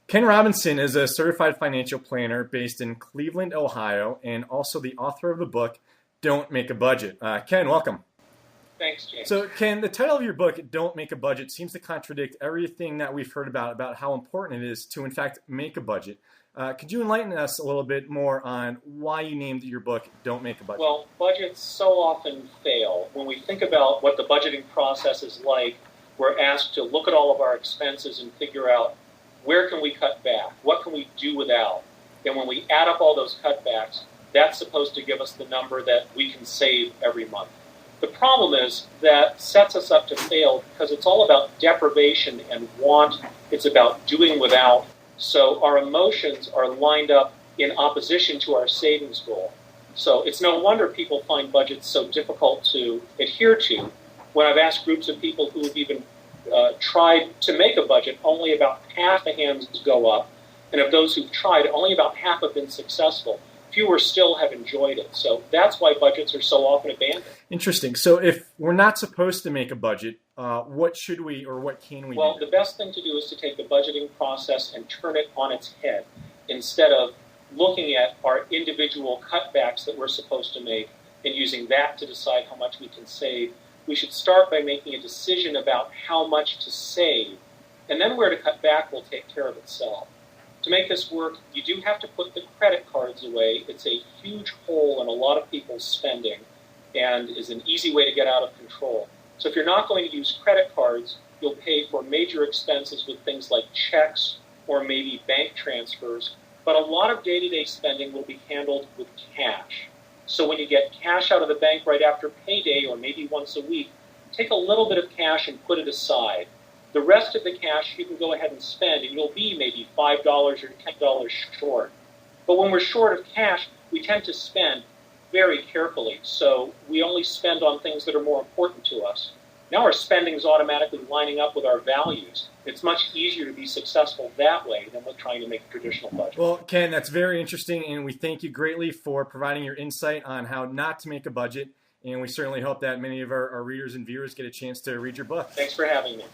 Ken Robinson is a certified financial planner based in Cleveland, Ohio, and also the author of the book, Don't Make a Budget. Ken, welcome. Thanks, James. So, Ken, the title of your book, Don't Make a Budget, seems to contradict everything that we've heard about how important it is to, in fact, make a budget. Could you enlighten us a little bit more on why you named your book, Don't Make a Budget? Well, budgets so often fail. When we think about what the budgeting process is like, we're asked to look at all of our expenses and figure out where can we cut back? What can we do without? And when we add up all those cutbacks, that's supposed to give us the number that we can save every month. The problem is that sets us up to fail because it's all about deprivation and want. It's about doing without. So our emotions are lined up in opposition to our savings goal. So it's no wonder people find budgets so difficult to adhere to. When I've asked groups of people who have even tried to make a budget, only about half the hands go up. And of those who've tried, only about half have been successful. Fewer still have enjoyed it. So that's why budgets are so often abandoned. Interesting. So if we're not supposed to make a budget, what should we or what can we do? Well, the best thing to do is to take the budgeting process and turn it on its head instead of looking at our individual cutbacks that we're supposed to make and using that to decide how much we can save. We should start by making a decision about how much to save, and then where to cut back will take care of itself. To make this work, you do have to put the credit cards away. It's a huge hole in a lot of people's spending and is an easy way to get out of control. So if you're not going to use credit cards, you'll pay for major expenses with things like checks or maybe bank transfers, but a lot of day-to-day spending will be handled with cash. So when you get cash out of the bank right after payday or maybe once a week, take a little bit of cash and put it aside. The rest of the cash you can go ahead and spend, and you'll be maybe $5 or $10 short. But when we're short of cash, we tend to spend very carefully. So we only spend on things that are more important to us. Now our spending is automatically lining up with our values. It's much easier to be successful that way than with trying to make a traditional budget. Well, Ken, that's very interesting, and we thank you greatly for providing your insight on how not to make a budget. And we certainly hope that many of our readers and viewers get a chance to read your book. Thanks for having me.